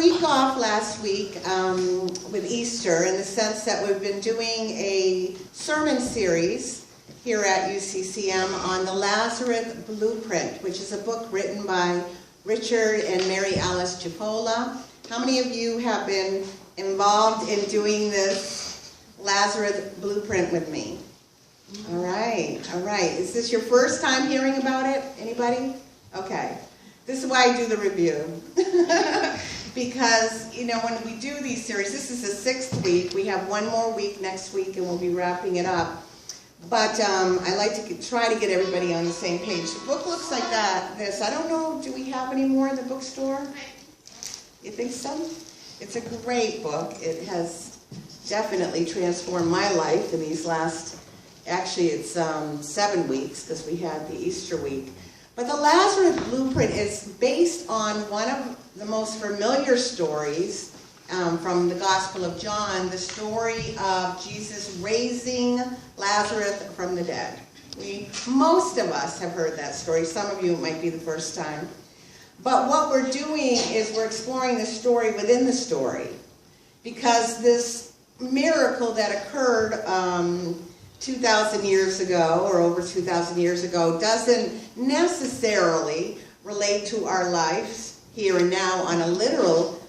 week off last week with Easter, in the sense that we've been doing a sermon series here at UCCM on the Lazarus Blueprint, which is a book written by Richard and Mary Alice Cipolla. How many of you have been involved in doing this Lazarus Blueprint with me? All right, all right. Is this your first time hearing about it? Anybody? Okay. This is why I do the review. Because, you know, when we do these series, this is the 6th week. We have one more week next week, and we'll be wrapping it up. But I like to try to get everybody on the same page. The book looks like that. I don't know, do we have any more in the bookstore? You think so? It's a great book. It has definitely transformed my life in these last, actually it's 7 weeks, because we had the Easter week. But the Lazarus Blueprint is based on one of the most familiar stories from the Gospel of John, the story of Jesus raising Lazarus from the dead. Most of us have heard that story. Some of you, it might be the first time. But what we're doing is we're exploring the story within the story. Because this miracle that occurred 2,000 years ago, or over 2,000 years ago, doesn't necessarily relate to our lives here and now on a literal,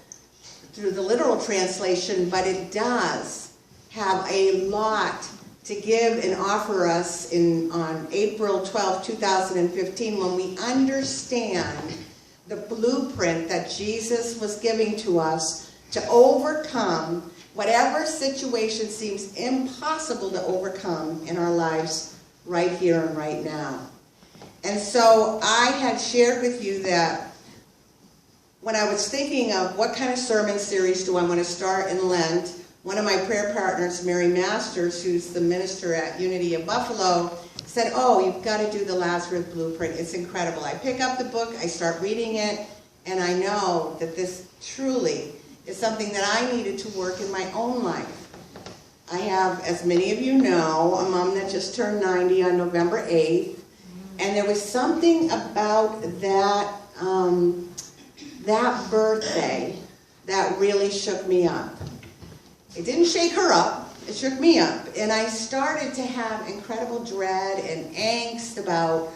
through the literal translation, but it does have a lot to give and offer us on April 12, 2015, when we understand the blueprint that Jesus was giving to us to overcome whatever situation seems impossible to overcome in our lives right here and right now. And so I had shared with you that when I was thinking of what kind of sermon series do I want to start in Lent, one of my prayer partners, Mary Masters, who's the minister at Unity of Buffalo, said, oh, you've got to do the Lazarus Blueprint. It's incredible. I pick up the book, I start reading it, and I know that this truly is something that I needed to work in my own life. I have, as many of you know, a mom that just turned 90 on November 8th, and there was something about that, that birthday that really shook me up. It didn't shake her up, it shook me up. And I started to have incredible dread and angst about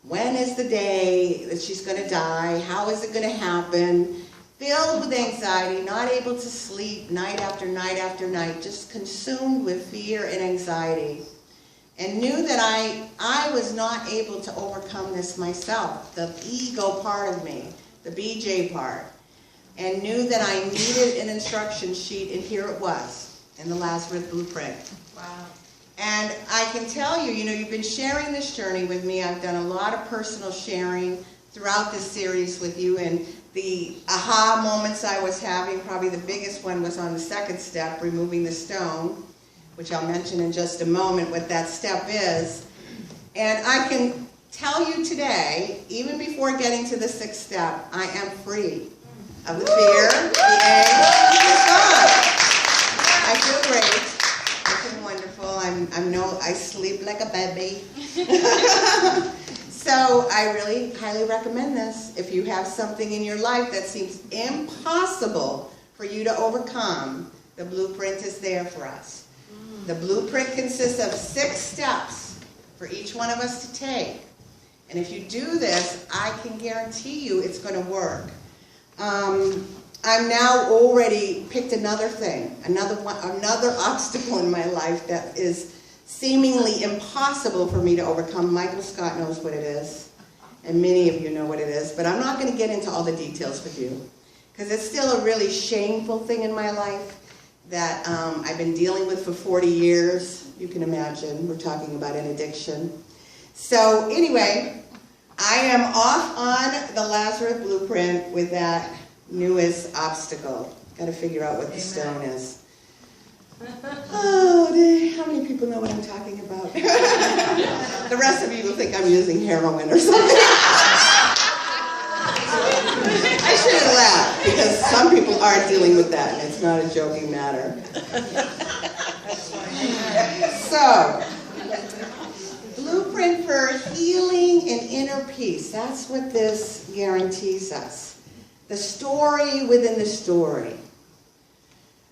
when is the day that she's going to die, how is it going to happen, filled with anxiety, not able to sleep night after night after night, just consumed with fear and anxiety. And knew that I was not able to overcome this myself, the ego part of me, the BJ part. And knew that I needed an instruction sheet, and here it was, in the Lazarus Blueprint. Wow. And I can tell you, you've been sharing this journey with me. I've done a lot of personal sharing throughout this series with you, and the aha moments I was having, probably the biggest one was on the 2nd step, removing the stone, which I'll mention in just a moment what that step is. And I can tell you today, even before getting to the 6th step, I am free of the fear, the angst. It's gone. I feel great. I feel wonderful. I sleep like a baby. So I really highly recommend this. If you have something in your life that seems impossible for you to overcome, the blueprint is there for us. The blueprint consists of 6 steps for each one of us to take. And if you do this, I can guarantee you it's going to work. I've now already picked another thing, another obstacle in my life that is seemingly impossible for me to overcome. Michael Scott knows what it is, and many of you know what it is, but I'm not going to get into all the details with you, because it's still a really shameful thing in my life that I've been dealing with for 40 years. You can imagine, we're talking about an addiction. So anyway, I am off on the Lazarus Blueprint with that newest obstacle. Got to figure out what the stone is. Oh, how many people know what I'm talking about? The rest of you will think I'm using heroin or something. I shouldn't laugh, because some people are dealing with that, and it's not a joking matter. So, blueprint for healing and inner peace. That's what this guarantees us. The story within the story.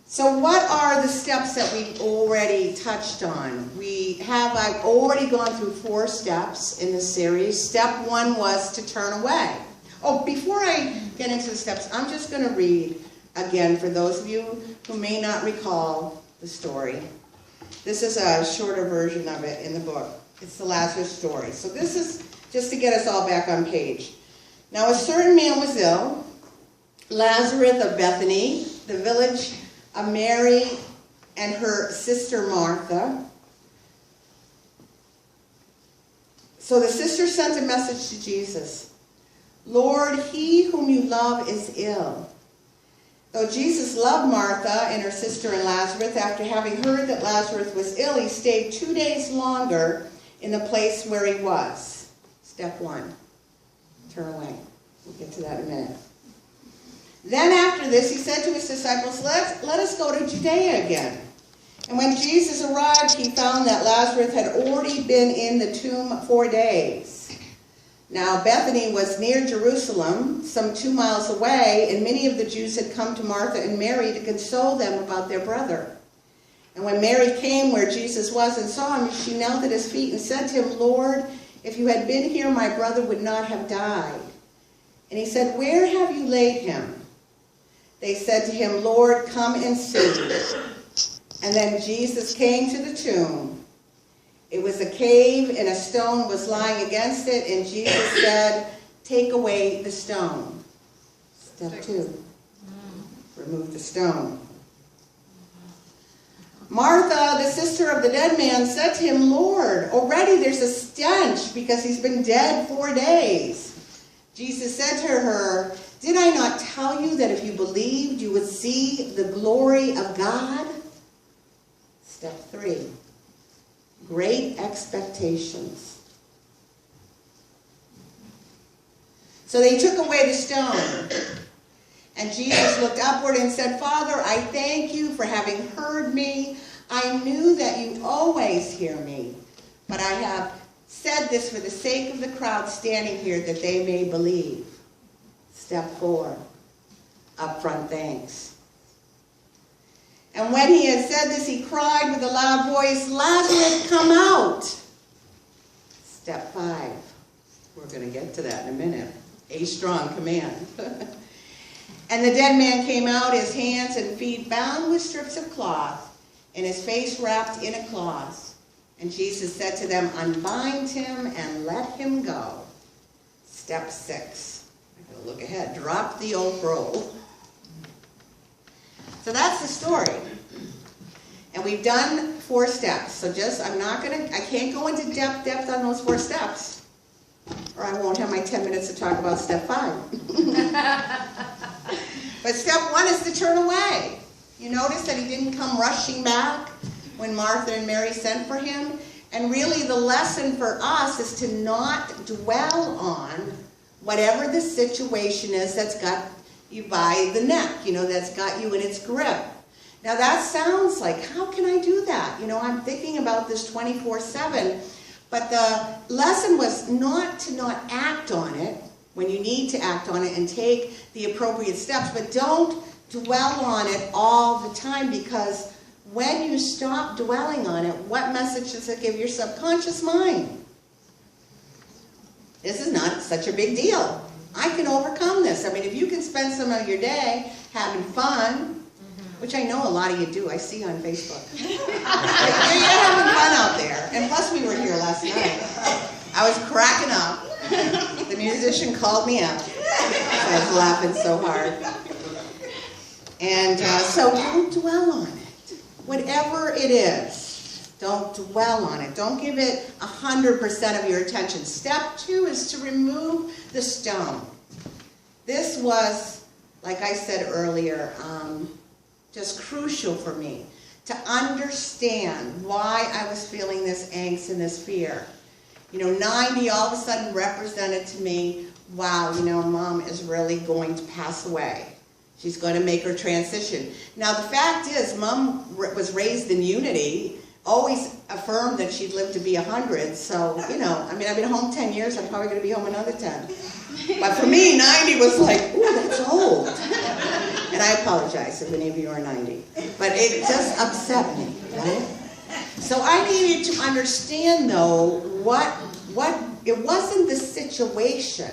So what are the steps that we've already touched on? I've already gone through 4 steps in this series. Step 1 was to turn away. Oh, before I get into the steps, I'm just going to read again for those of you who may not recall the story. This is a shorter version of it in the book. It's the Lazarus story. So this is just to get us all back on page. Now a certain man was ill, Lazarus of Bethany, the village of Mary and her sister Martha. So the sister sent a message to Jesus. Lord, he whom you love is ill. Though Jesus loved Martha and her sister and Lazarus, after having heard that Lazarus was ill, he stayed 2 days longer in the place where he was. Step 1, turn away. We'll get to that in a minute. Then after this, he said to his disciples, let us go to Judea again. And when Jesus arrived, he found that Lazarus had already been in the tomb 4 days. Now Bethany was near Jerusalem, some 2 miles away, and many of the Jews had come to Martha and Mary to console them about their brother. And when Mary came where Jesus was and saw him, she knelt at his feet and said to him, Lord, if you had been here, my brother would not have died. And he said, where have you laid him? They said to him, Lord, come and see. And then Jesus came to the tomb. It was a cave, and a stone was lying against it, and Jesus said, take away the stone. Step 2, remove the stone. Martha, the sister of the dead man, said to him, Lord, already there's a stench because he's been dead 4 days. Jesus said to her, did I not tell you that if you believed, you would see the glory of God? Step 3, great expectations. So they took away the stone. And Jesus looked upward and said, Father, I thank you for having heard me. I knew that you always hear me, but I have said this for the sake of the crowd standing here, that they may believe. Step 4, upfront thanks. And when he had said this, he cried with a loud voice, Lazarus, come out. Step 5, we're going to get to that in a minute. A strong command. And the dead man came out, his hands and feet bound with strips of cloth, and his face wrapped in a cloth. And Jesus said to them, unbind him and let him go. Step 6. I'm going to look ahead. Drop the old robe. So that's the story. And we've done 4 steps. So I can't go into depth on those 4 steps, or I won't have my 10 minutes to talk about step 5. But step 1 is to turn away. You notice that he didn't come rushing back when Martha and Mary sent for him. And really the lesson for us is to not dwell on whatever the situation is that's got you by the neck, that's got you in its grip. Now that sounds like, how can I do that? I'm thinking about this 24/7. But the lesson was not to not act on it when you need to act on it and take the appropriate steps, but don't dwell on it all the time, because when you stop dwelling on it, what message does it give your subconscious mind? This is not such a big deal. I can overcome this. If you can spend some of your day having fun, which I know a lot of you do, I see on Facebook. You're having fun out there. And plus we were here last night. I was cracking up. The musician called me out. I was laughing so hard. And so don't dwell on it. Whatever it is, don't dwell on it. Don't give it 100% of your attention. Step 2 is to remove the stone. This was, like I said earlier, just crucial for me to understand why I was feeling this angst and this fear. 90 all of a sudden represented to me, wow, Mom is really going to pass away. She's going to make her transition. Now, the fact is, Mom was raised in unity, always affirmed that she'd live to be 100. So, I've been home 10 years. I'm probably going to be home another 10. But for me, 90 was like, ooh, that's old. And I apologize if any of you are 90. But it just upset me, right? So I needed to understand, though, what it wasn't the situation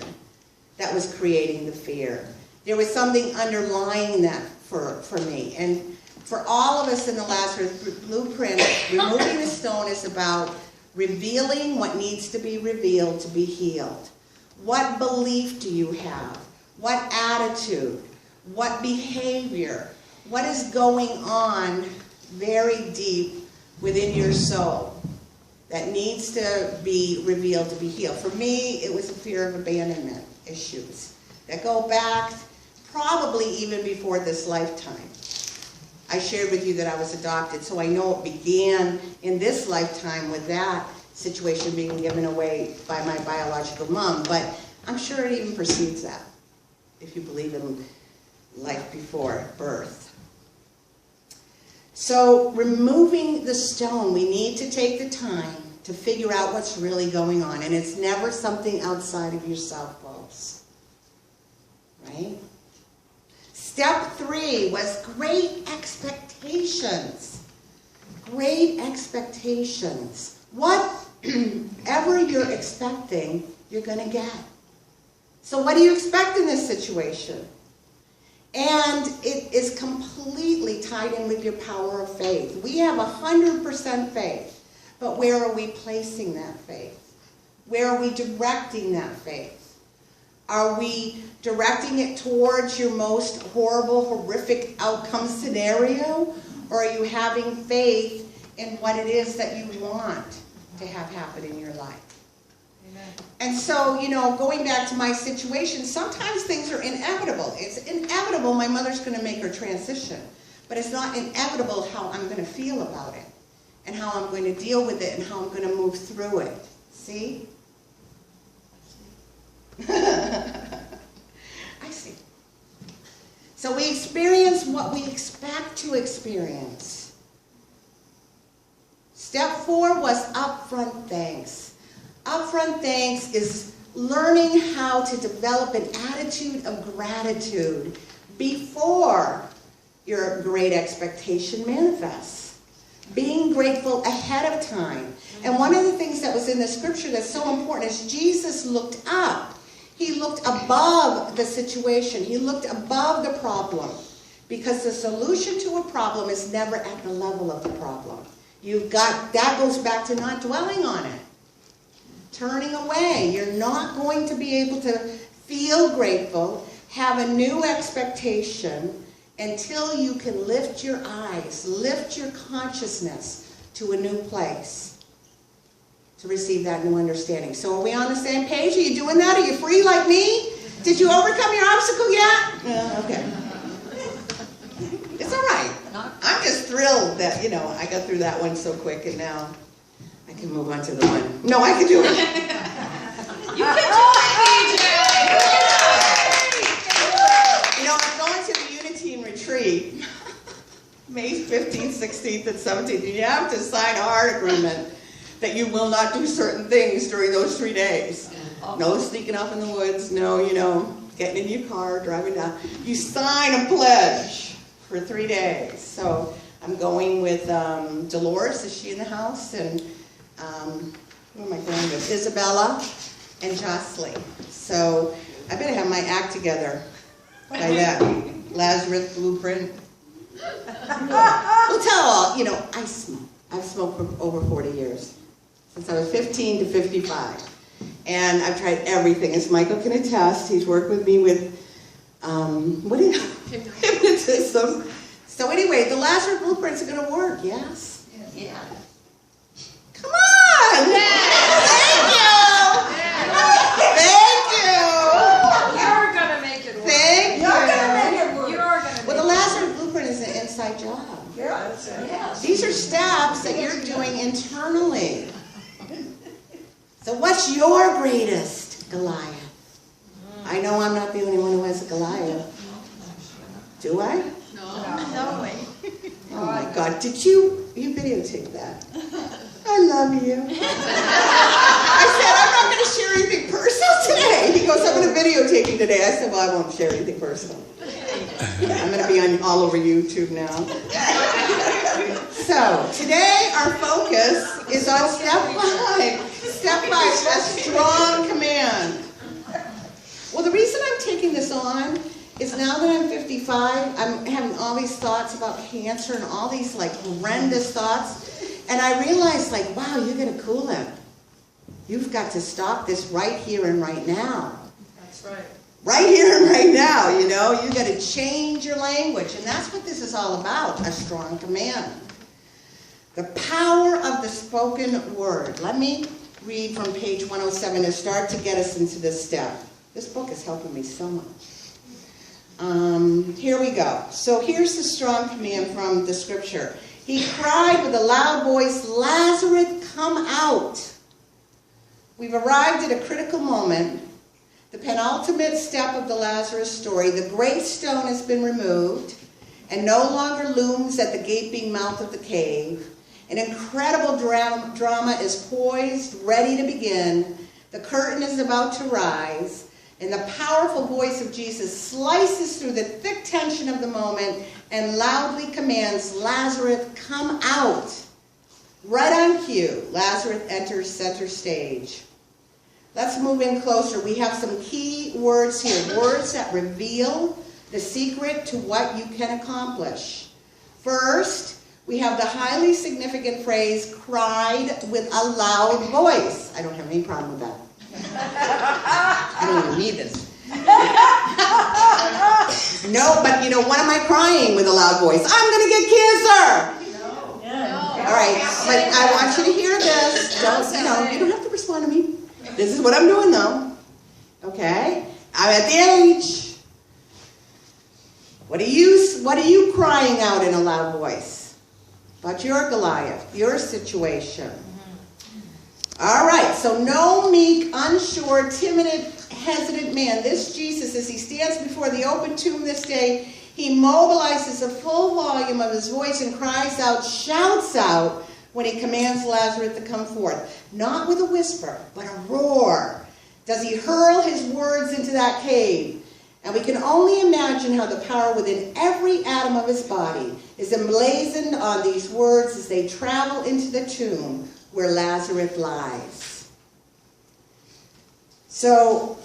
that was creating the fear. There was something underlying that for me. And for all of us in the Lazarus blueprint, removing the stone is about revealing what needs to be revealed to be healed. What belief do you have? What attitude? What behavior? What is going on very deep within your soul that needs to be revealed to be healed? For me, it was a fear of abandonment issues that go back probably even before this lifetime. I shared with you that I was adopted, so I know it began in this lifetime with that situation being given away by my biological mom, but I'm sure it even precedes that, if you believe in life before birth. So removing the stone, we need to take the time to figure out what's really going on, and it's never something outside of yourself, folks. Right? Step 3 was great expectations. Great expectations. Whatever you're expecting, you're going to get. So what do you expect in this situation? And it is completely tied in with your power of faith. We have 100% faith, but where are we placing that faith? Where are we directing that faith? Are we directing it towards your most horrible, horrific outcome scenario? Or are you having faith in what it is that you want to have happen in your life? Amen. And so, going back to my situation, sometimes things are inevitable. It's inevitable my mother's going to make her transition. But it's not inevitable how I'm going to feel about it. And how I'm going to deal with it and how I'm going to move through it. See? I see. So we experience what we expect to experience. Step 4 was upfront thanks. Upfront thanks is learning how to develop an attitude of gratitude before your great expectation manifests. Being grateful ahead of time. And one of the things that was in the scripture that's so important is Jesus looked up. He looked above the situation. He looked above the problem. Because the solution to a problem is never at the level of the problem. That goes back to not dwelling on it. Turning away. You're not going to be able to feel grateful, have a new expectation, until you can lift your eyes, lift your consciousness to a new place to receive that new understanding. So are we on the same page? Are you doing that? Are you free like me? Did you overcome your obstacle yet? Yeah, okay. It's all right. I'm just thrilled that, I got through that one so quick, and now I can move on to the one. No, I can do it. You can do it, DJ! I'm going to the Unity Retreat, May 15th, 16th, and 17th. And you have to sign a heart agreement that you will not do certain things during those 3 days. No sneaking off in the woods, no, getting in your car, driving down. You sign a pledge for 3 days. So I'm going with Dolores, is she in the house? And who am I going with? Isabella and Jocelyn. So I better have my act together by then. Lazarus blueprint. We'll tell all, I smoke. I've smoked for over 40 years. Since I was 15 to 55. And I've tried everything, as Michael can attest. He's worked with me with, hypnotism. So anyway, the Lazarus blueprints are going to work, yes? Yeah. Come on! Thank you! Thank you! You're going to make it work. Thank you! You're going to make it work. You're going to make it work. Well, the Lazarus blueprint is an inside job. Yes. These are steps that you're doing internally. So what's your greatest Goliath? I know I'm not the only one who has a Goliath. Do I? No way. Oh my God, did you videotape that? I love you. I said I'm not going going to share anything personal today? He goes, I'm going to videotape you today. I said, well, I won't share anything personal. I'm going to be on all over YouTube now. So, today our focus is on step 5. Step 5, a strong command. Well, the reason I'm taking this on is now that I'm 55, I'm having all these thoughts about cancer and all these like horrendous thoughts. And I realized like, wow, you're going to cool it. You've got to stop this right here and right now. That's right. Right here and right now, you know. You've got to change your language. And that's what this is all about, a strong command. The power of the spoken word. Let me read from page 107 to start to get us into this step. This book is helping me so much. Here we go. So here's the strong command from the scripture. He cried with a loud voice, Lazarus, come out. We've arrived at a critical moment. The penultimate step of the Lazarus story. The great stone has been removed and no longer looms at the gaping mouth of the cave. An incredible drama is poised, ready to begin. The curtain is about to rise. And the powerful voice of Jesus slices through the thick tension of the moment and loudly commands, Lazarus, come out. Right on cue, Lazarus enters center stage. Let's move in closer. We have some key words here, words that reveal the secret to what you can accomplish. First, we have the highly significant phrase, cried with a loud voice. I don't have any problem with that. I don't even need this. No, but you know, what am I crying with a loud voice? I'm going to get cancer. No. All right, but I want you to hear this. You don't have to respond to me. This is what I'm doing though. Okay? I'm at the age. What are you crying out in a loud voice? About your Goliath, your situation. All right, so no meek, unsure, timid, hesitant man. This Jesus, as he stands before the open tomb this day, he mobilizes the full volume of his voice and cries out, shouts out, when he commands Lazarus to come forth. Not with a whisper, but a roar. Does he hurl his words into that cave? And we can only imagine how the power within every atom of his body is emblazoned on these words as they travel into the tomb where Lazarus lies. So,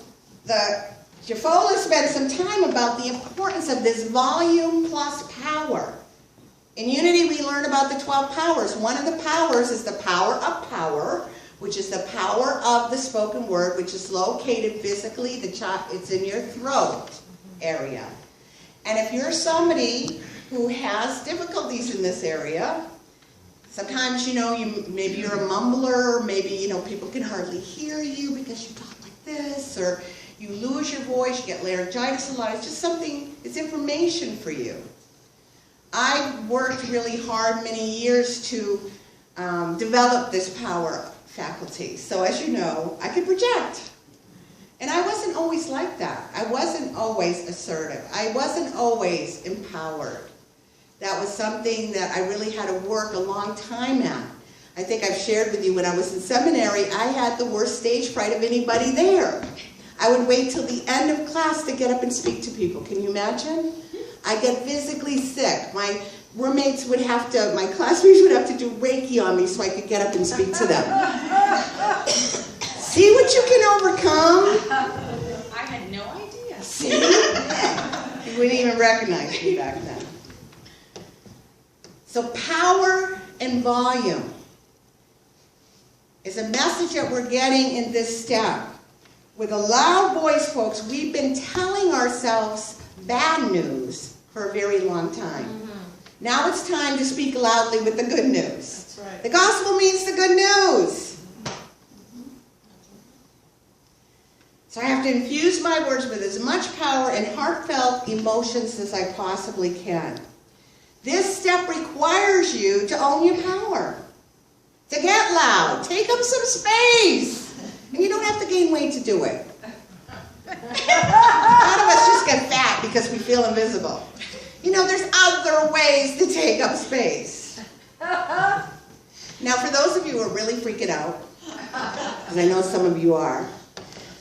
Jaffola spent some time about the importance of this volume plus power. In Unity, we learn about the 12 powers. One of the powers is the power of power, which is the power of the spoken word, which is located physically, it's in your throat area. And if you're somebody who has difficulties in this area, sometimes, maybe you're a mumbler, maybe, people can hardly hear you because you talk like this, or you lose your voice, you get laryngitis a lot. It's just something, it's information for you. I worked really hard many years to develop this power faculty. So as you know, I could project. And I wasn't always like that. I wasn't always assertive. I wasn't always empowered. That was something that I really had to work a long time at. I think I've shared with you when I was in seminary, I had the worst stage fright of anybody there. I would wait till the end of class to get up and speak to people. Can you imagine? I get physically sick. My roommates would have to, my classmates would have to do Reiki on me so I could get up and speak to them. See what you can overcome? I had no idea. See? You wouldn't even recognize me back then. So power and volume is a message that we're getting in this step. With a loud voice, folks, we've been telling ourselves bad news for a very long time. Now it's time to speak loudly with the good news. That's right. The gospel means the good news. So I have to infuse my words with as much power and heartfelt emotions as I possibly can. This step requires you to own your power. To get loud. Take up some space. And you don't have to gain weight to do it. A lot of us just get fat because we feel invisible. There's other ways to take up space. Now, for those of you who are really freaking out, because I know some of you are,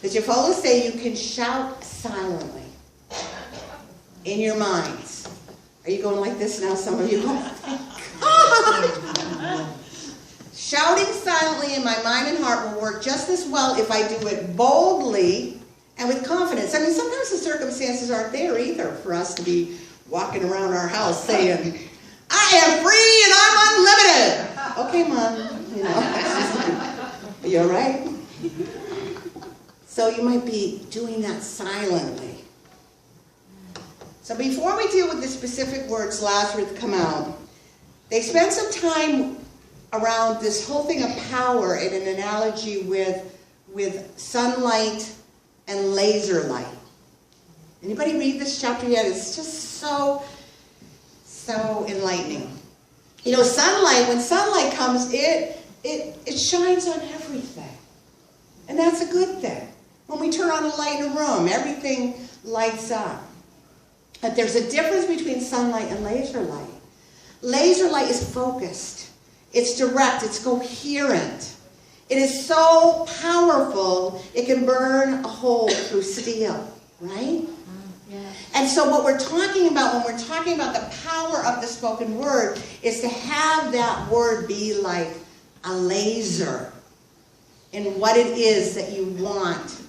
The Jehovah's say you can shout silently in your minds. Are you going like this now, some of you? Shouting silently in my mind and heart will work just as well if I do it boldly and with confidence. I mean, sometimes the circumstances aren't there either for us to be walking around our house saying, I am free and I'm unlimited. Okay, Mom. You know, are you all right? So you might be doing that silently. So before we deal with the specific words Lazarus come out, they spend some time around this whole thing of power in an analogy with sunlight and laser light. Anybody read this chapter yet? It's just so enlightening. You know, sunlight, when sunlight comes, it shines on everything. And that's a good thing. When we turn on a light in a room, everything lights up. But there's a difference between sunlight and laser light. Laser light is focused. It's direct. It's coherent. It is so powerful, it can burn a hole through steel, right? Yeah. And so what we're talking about when we're talking about the power of the spoken word is to have that word be like a laser in what it is that you want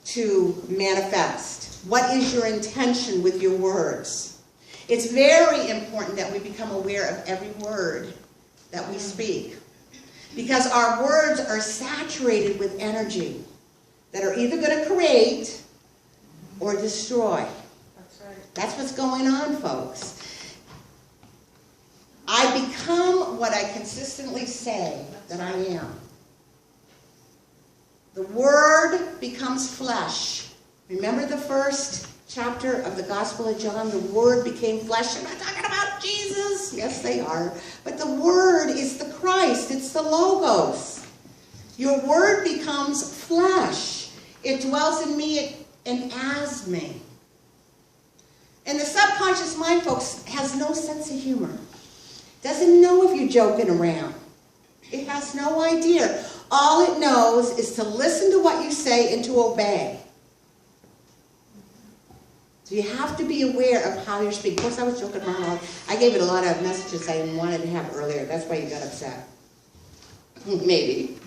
to manifest. What is your intention with your words? It's very important that we become aware of every word that we speak, because our words are saturated with energy that are either going to create or destroy. That's right. That's what's going on, folks. I become what I consistently say that I am. The word becomes flesh. Remember the first chapter of the Gospel of John? The word became flesh. I'm not talking about Jesus. Yes, they are. But the word is the Christ. It's the Logos. Your word becomes flesh. It dwells in me and as me. And the subconscious mind, folks, has no sense of humor. Doesn't know if you're joking around. It has no idea. All it knows is to listen to what you say and to obey. So you have to be aware of how you're speaking. Of course, I was joking around. I gave it a lot of messages I wanted to have earlier. That's why you got upset. Maybe.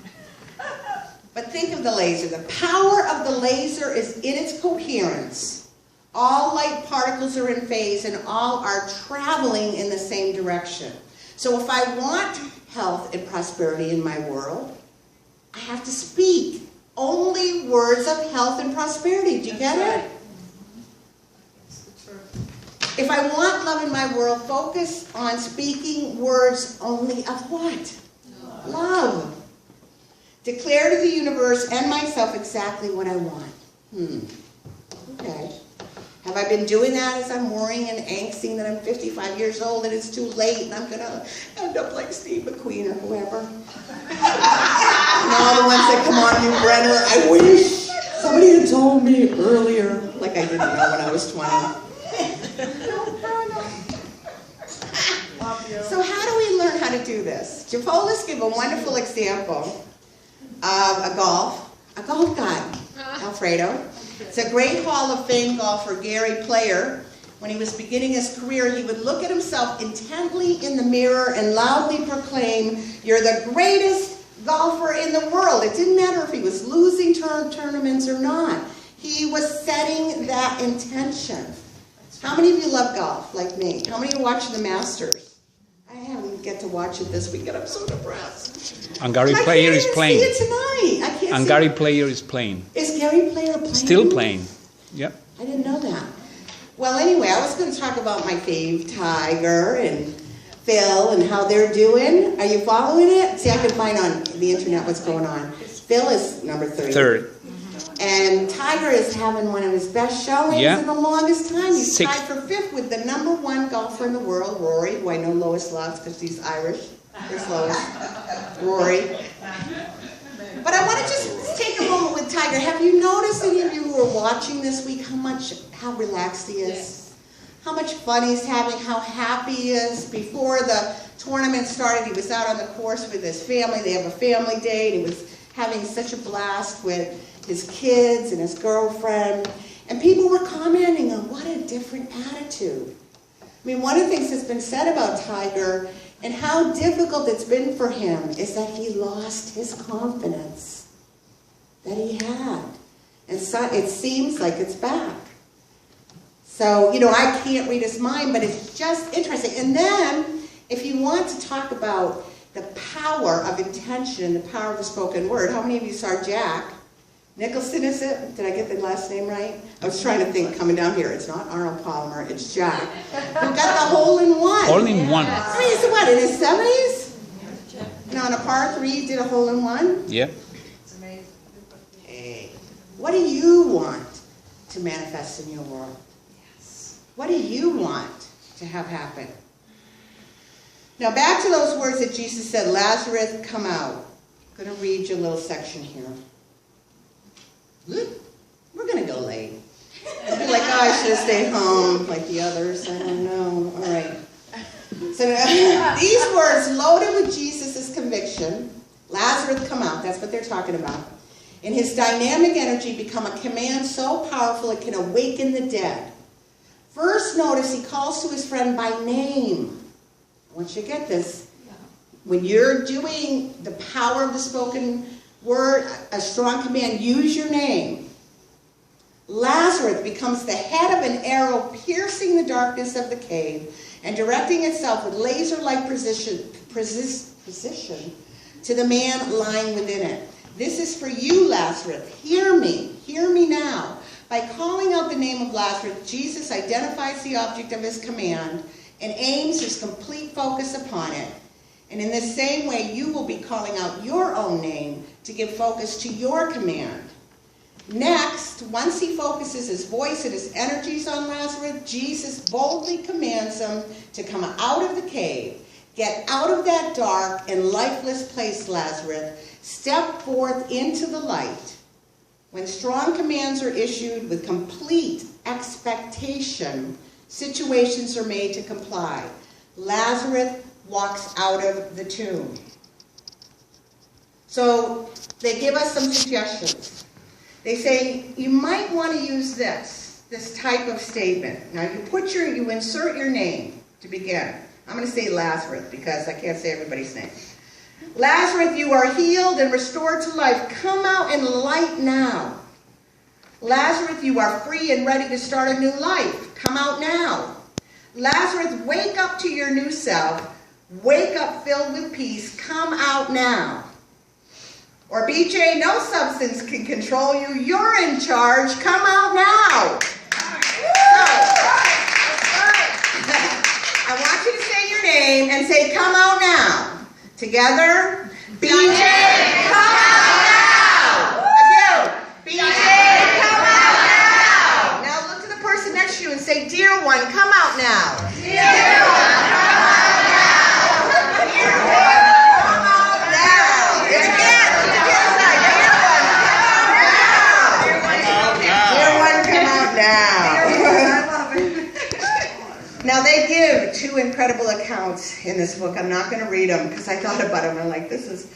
But think of the laser. The power of the laser is in its coherence. All light particles are in phase and all are traveling in the same direction. So if I want health and prosperity in my world, I have to speak only words of health and prosperity. Do you get it? If I want love in my world, focus on speaking words only of what? Love. Declare to the universe and myself exactly what I want. Okay. Have I been doing that as I'm worrying and angsting that I'm 55 years old and it's too late and I'm going to end up like Steve McQueen or whoever? And all the ones that come on, you Brenner, I wish somebody had told me earlier, like I didn't know when I was 20. So how do we learn how to do this? Jehovah's give a wonderful example of a golf guy, Alfredo. It's a great Hall of Fame golfer, Gary Player. When he was beginning his career, he would look at himself intently in the mirror and loudly proclaim, "You're the greatest golfer in the world." It didn't matter if he was losing tournaments or not. He was setting that intention. How many of you love golf, like me? How many are watching the Masters? I haven't get to watch it this weekend. I'm so depressed. And Gary Player is playing. I can't see it tonight. I can't and see Gary it. Player is playing. Is Gary Player playing? Still playing. Yep. I didn't know that. Well, anyway, I was going to talk about my fave, Tiger and Phil, and how they're doing. Are you following it? See, I can find on the internet what's going on. Phil is number 3. Third. And Tiger is having one of his best showings in the longest time. He's 6th. tied for 5th with the #1 golfer in the world, Rory, who I know Lois loves because she's Irish. There's Lois. Rory. But I want to just take a moment with Tiger. Have you noticed, any of you who are watching this week, how relaxed he is? Yes. How much fun he's having, how happy he is. Before the tournament started, he was out on the course with his family. They have a family day, and he was having such a blast with his kids and his girlfriend, and people were commenting on what a different attitude. I mean, one of the things that's been said about Tiger and how difficult it's been for him is that he lost his confidence that he had. And so it seems like it's back. So, I can't read his mind, but it's just interesting. And then, if you want to talk about the power of intention and the power of the spoken word, how many of you saw Jack Nicholson, is it? Did I get the last name right? I was trying to think coming down here. It's not Arnold Palmer, it's Jack. Who got the hole-in-one. Hole-in-one. I mean, he's what, in his 70s? And on a par 3, he did a hole-in-one? Yep. It's amazing. Hey, what do you want to manifest in your world? Yes. What do you want to have happen? Now back to those words that Jesus said, Lazarus, come out. I'm going to read you a little section here. We're going to go late. You'll be like, oh, I should have stayed home like the others. I don't know. All right. So these words loaded with Jesus' conviction, Lazarus, come out. That's what they're talking about. And his dynamic energy become a command so powerful it can awaken the dead. First, notice he calls to his friend by name. I want you to get this. When you're doing the power of the spoken word, a strong command, use your name. Lazarus becomes the head of an arrow piercing the darkness of the cave and directing itself with laser-like precision to the man lying within it. This is for you, Lazarus. Hear me now. By calling out the name of Lazarus, Jesus identifies the object of his command and aims his complete focus upon it. And in the same way, you will be calling out your own name to give focus to your command. Next, once he focuses his voice and his energies on Lazarus, Jesus boldly commands him to come out of the cave. Get out of that dark and lifeless place, Lazarus. Step forth into the light. When strong commands are issued with complete expectation, situations are made to comply. Lazarus walks out of the tomb. So they give us some suggestions. They say you might want to use this type of statement. Now you insert your name to begin. I'm going to say Lazarus because I can't say everybody's name. Lazarus, you are healed and restored to life. Come out in light now. Lazarus, you are free and ready to start a new life. Come out now. Lazarus, wake up to your new self. Wake up filled with peace. Come out now. Or BJ, no substance can control you. You're in charge. Come out now. I want you to say your name and say, come out now. Together. BJ, come out now. Again. BJ, come out now. Now look to the person next to you and say, dear one, come out now. Dear one, come out now. Dear one, come out now. And again, to the other side. Dear one, come out now. I love it. Now they give two incredible accounts in this book. I'm not going to read them because I thought about them. I'm like, this is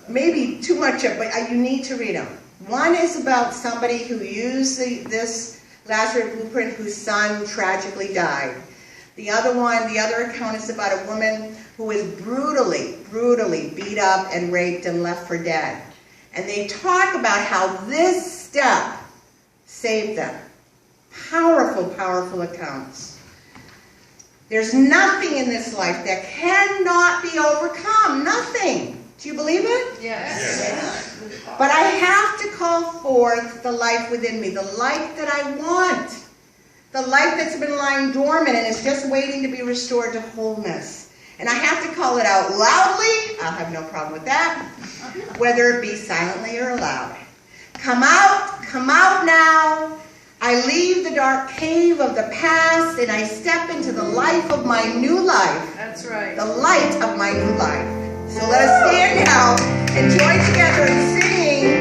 maybe too much, but you need to read them. One is about somebody who used this Lazarus blueprint whose son tragically died. The other account is about a woman who was brutally beat up and raped and left for dead. And they talk about how this step saved them. Powerful, powerful accounts. There's nothing in this life that cannot be overcome. Nothing. Do you believe it? Yes. But I have to call forth the life within me, the life that I want, the life that's been lying dormant and is just waiting to be restored to wholeness. And I have to call it out loudly. I'll have no problem with that, whether it be silently or loud. Come out now. I leave the dark cave of the past and I step into the life of my new life. That's right. The light of my new life. So let us stand now and join together in singing